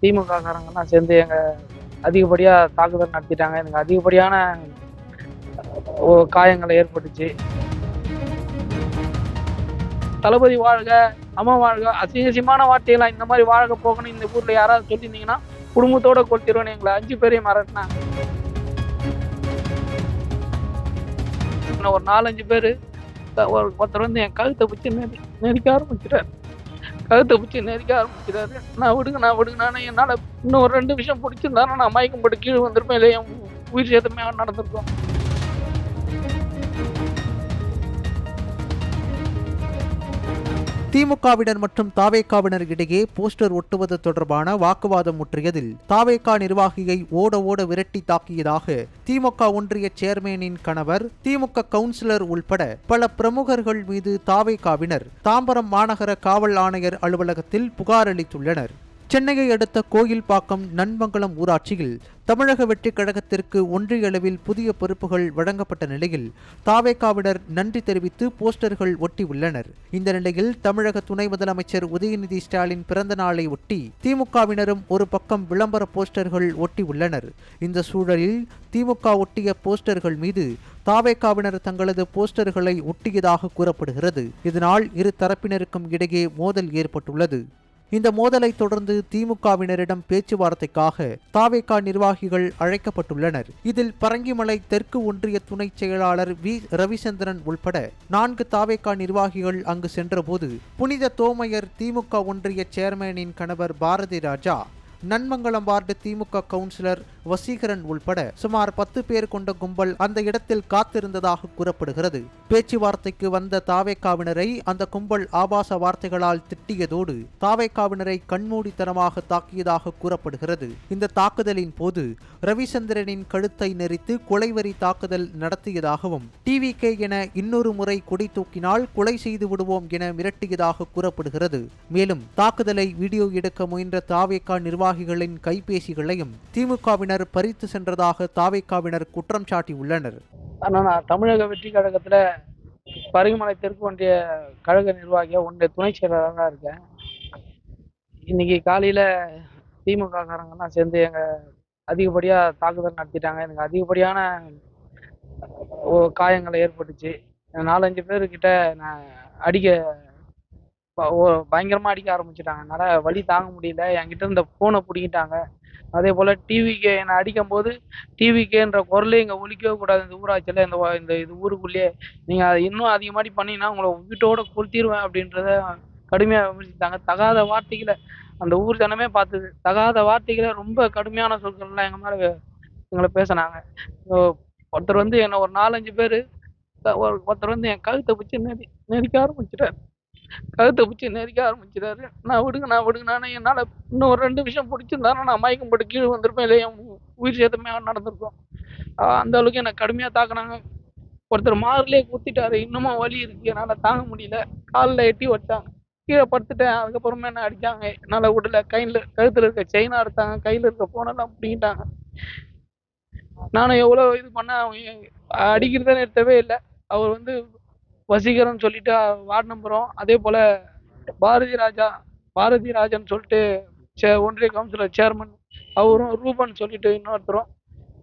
திமுக காரங்கெல்லாம் சேர்ந்து அதிகப்படியாக தாக்குதல் நடத்திட்டாங்க. எனக்கு அதிகப்படியான காயங்கள் ஏற்பட்டுச்சு. தளபதி வாழ்க, அம்மா வாழ்க, அசிங்கமான வார்த்தையெல்லாம் இந்த மாதிரி வாழ்க போகணும் இந்த ஊரில் யாராவது சொல்லியிருந்தீங்கன்னா குடும்பத்தோட கொளுத்திடுவேன். எங்களை 5 பேரையும் மிரட்டினாங்க. ஒரு 4-5 பேர் ஒருத்தர் வந்து என் கழுத்தை பிடிச்சி நெரிக்க ஆரம்பிச்சிட்டாரு. நான் விடுங்கண்ணா என்னால் இன்னும் ஒரு 2 விஷயம் பிடிச்சிருந்தாலும் நான் மயக்கம் போட்டு கீழே வந்திருப்பேன். இல்லை என் உயிர் சேதமே நடந்திருக்கும். திமுகவினர் மற்றும் தாவேகாவினர் இடையே போஸ்டர் ஒட்டுவது தொடர்பான வாக்குவாதம் முற்றியதில் தாவேகா நிர்வாகியை ஓட விரட்டி தாக்கியதாக திமுக ஒன்றிய சேர்மேனின் கணவர், திமுக கவுன்சிலர் உள்பட பல பிரமுகர்கள் மீது தாவேகாவினர் தாம்பரம் மாநகர காவல் ஆணையர் அலுவலகத்தில் புகார் அளித்துள்ளனர். சென்னையை அடுத்த கோயில்பாக்கம் நன்மங்கலம் ஊராட்சியில் தமிழக வெற்றிக் கழகத்திற்கு ஒன்றிய அளவில் புதிய பொறுப்புகள் வழங்கப்பட்ட நிலையில் தாவேகாவினர் நன்றி தெரிவித்து போஸ்டர்கள் ஒட்டியுள்ளனர். இந்த நிலையில் தமிழக துணை முதலமைச்சர் உதயநிதி ஸ்டாலின் பிறந்த நாளை ஒட்டி திமுகவினரும் ஒரு பக்கம் விளம்பர போஸ்டர்கள் ஒட்டியுள்ளனர். இந்த சூழலில் திமுக ஒட்டிய போஸ்டர்கள் மீது தாவேகாவினர் தங்களது போஸ்டர்களை ஒட்டியதாக கூறப்படுகிறது. இதனால் இரு தரப்பினருக்கும் இடையே மோதல் ஏற்பட்டுள்ளது. இந்த மோதலை தொடர்ந்து திமுகவினரிடம் பேச்சுவார்த்தைக்காக தாவேகா நிர்வாகிகள் அழைக்கப்பட்டுள்ளனர். இதில் பரங்கிமலை தெற்கு ஒன்றிய துணை செயலாளர் வி. ரவிச்சந்திரன் உள்பட 4 தாவேகா நிர்வாகிகள் அங்கு சென்றபோது புனித தோமையர் திமுக ஒன்றிய சேர்மேனின் கணவர் பாரதி ராஜா, நன்மங்கலம் வார்டு திமுக கவுன்சிலர் வசீகரன் உள்பட சுமார் 10 பேர் கொண்ட கும்பல் அந்த இடத்தில் காத்திருந்ததாக கூறப்படுகிறது. பேச்சுவார்த்தைக்கு வந்த தாவேகாவினரை அந்த கும்பல் ஆபாச வார்த்தைகளால் திட்டியதோடு தாவேகாவினரை கண்மூடித்தனமாக தாக்கியதாக கூறப்படுகிறது. இந்த தாக்குதலின் போது ரவிச்சந்திரனின் கழுத்தை நெரித்து கொலைவெறி தாக்குதல் நடத்தியதாகவும், டிவிகே என இன்னொரு முறை கொடி தூக்கினால் கொலை செய்து விடுவோம் என மிரட்டியதாக கூறப்படுகிறது. மேலும் தாக்குதலை வீடியோ எடுக்க முயன்ற தாவேகா நிர்வாகிகளின் கைபேசிகளையும் திமுகவினர் பறித்து சென்றதாக தாவேகாவினர் குற்றம் சாட்டியுள்ளனர். நான் தமிழக வெற்றி கழகத்துல பரங்கிமலை தெற்கு ஒன்றிய கழக நிர்வாகியா ஒன்றிய துணை செயலாளராக இருக்கேன். இன்னைக்கு காலையில திமுக காரங்கெல்லாம் சேர்ந்து அதிகப்படியா தாக்குதல் நடத்திட்டாங்க. எனக்கு அதிகப்படியான காயங்கள் ஏற்பட்டுச்சு. 4-5 பேர்கிட்ட நான் பயங்கரமா அடிக்க ஆரம்பிச்சுட்டாங்க. என்னால வலி தாங்க முடியல. என்கிட்ட இருந்த போனை பிடிக்கிட்டாங்க. அதே போல டிவிகே என்னை அடிக்கும் போது டிவிகேன்ற குரலே இங்க ஒலிக்கவே கூடாது. இந்த ஊராட்சியில இது ஊருக்குள்ளேயே நீங்க அதை இன்னும் அதிகமாடி பண்ணீங்கன்னா உங்களை வீட்டோட கொளுத்திடுவேன் அப்படின்றத கடுமையா விமர்சித்தாங்க. தகாத வார்த்தைகளை அந்த ஊர் ஜனமே பார்த்தது. தகாத வார்த்தைகளை ரொம்ப கடுமையான சொற்கள்லாம் எங்களை பேசினாங்க. ஒருத்தர் வந்து என்ன ஒரு 4-5 பேர் ஒருத்தர் வந்து என் கழுத்தை பிடிச்சி நெரிக்க ஆரம்பிச்சிட்டாரு. நான் விடுங்கண்ணா என்னால் இன்னும் ஒரு 2 விஷயம் பிடிச்சிருந்தாலும் நான் மயக்கம் போட்டு கீழே வந்திருப்பேன். இல்லை என் உயிர் சேதமே நடந்திருக்கும். அந்த அளவுக்கு என்னை கடுமையாக தாக்குனாங்க. ஒருத்தர் மார்லேயே குத்திட்டாரு. இன்னமும் வலி இருக்கு. என்னால் தாங்க முடியல. காலில் எட்டி வச்சாங்க. கீழே படுத்துட்டேன். அதுக்கப்புறமா என்ன அடித்தாங்க. என்னால் விடல. கழுத்தில் இருக்க செயினாக எடுத்தாங்க. கையில் இருக்க போனெல்லாம் பிடிக்கிட்டாங்க. நானும் எவ்வளோ இது பண்ண அடிக்கிறத நிறுத்தவே இல்லை. அவர் வந்து வசீகரன் சொல்லிட்டு வார்டு நம்பரும், அதே போல பாரதி ராஜன் சொல்லிட்டு ஒன்றிய கவுன்சிலர் சேர்மன் அவரும், ரூபன் சொல்லிட்டு இன்னொருத்தரும்,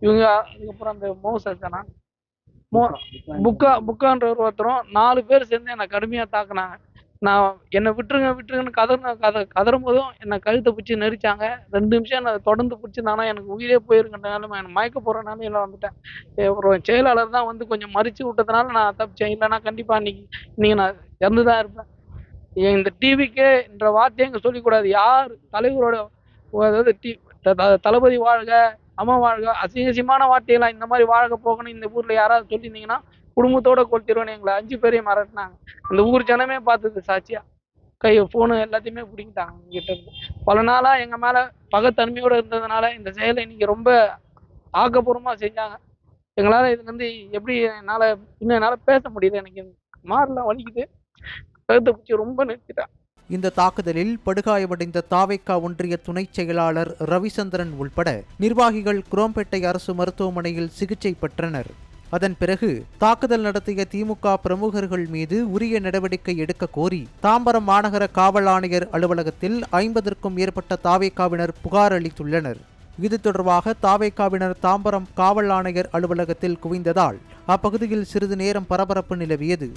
இவங்க அதுக்கப்புறம் அந்த மோசனா புக்கான்ற ஒருத்தரும் 4 பேர் சேர்ந்து என்னை கடுமையாக தாக்குனாங்க. நான் என்னை விட்டுருங்கன்னு கதறும் போதும் என்னை கழுத்தை பிடிச்சி நெரிச்சாங்க. 2 நிமிஷம் என்னை தொடர்ந்து பிடிச்சிருந்தாங்கன்னா எனக்கு உயிரே போயிருக்கின்றனாலும் என்னை மயக்க போகிறனாலும் எல்லாம் வந்துட்டேன். ஒரு செயலாளர் தான் வந்து கொஞ்சம் மறித்து விட்டதுனால நான் தப்பிச்சேன். இல்லைன்னா கண்டிப்பாக இன்னைக்கு நான் இறந்து தான் இருப்பேன். இந்த டிவிக்கே என்ற வார்த்தையை இங்கே சொல்லிக்கூடாது. யார் தலைவரோட, அதாவது தளபதி வாழ்க, அம்மா வாழ்க, அசிங்கமான வார்த்தையெல்லாம் இந்த மாதிரி வாழ்க போகணும் இந்த ஊரில் யாராவது சொல்லியிருந்தீங்கன்னா குடும்பத்தோட கொளுத்திடுவேன். எங்களை 5 பேரையும் மிரட்டினாங்க. அந்த ஊர் ஜனமே பார்த்தது சாட்சியா. போனு எல்லாத்தையுமே பிடிக்கிட்டாங்க கிட்ட இருந்து. பல நாளா எங்க மேல பகத்தன்மையோட இருந்ததுனால இந்த செயலை இன்னைக்கு ரொம்ப ஆக்கப்பூர்வமா செஞ்சாங்க. எங்களால இது வந்து எப்படி என்னால பேச முடியல. எனக்கு மாறலாம் வலிக்குது. கழுத்தை பிடிச்சி ரொம்ப நிறுத்திட்டான். இந்த தாக்குதலில் படுகாயமடைந்த தாவேகா ஒன்றிய துணை செயலாளர் ரவிச்சந்திரன் உள்பட நிர்வாகிகள் குரோம்பேட்டை அரசு மருத்துவமனையில் சிகிச்சை பெற்றனர். அதன் பிறகு தாக்குதல் நடத்திய திமுக பிரமுகர்கள் மீது உரிய நடவடிக்கை எடுக்க கோரி தாம்பரம் மாநகர காவல் ஆணையர் அலுவலகத்தில் 50க்கும் மேற்பட்ட தாவேகாவினர் புகார் அளித்துள்ளனர். இது தொடர்பாக தாவேகாவினர் தாம்பரம் காவல் ஆணையர் அலுவலகத்தில் குவிந்ததால் அப்பகுதியில் சிறிது நேரம் பரபரப்பு நிலவியது.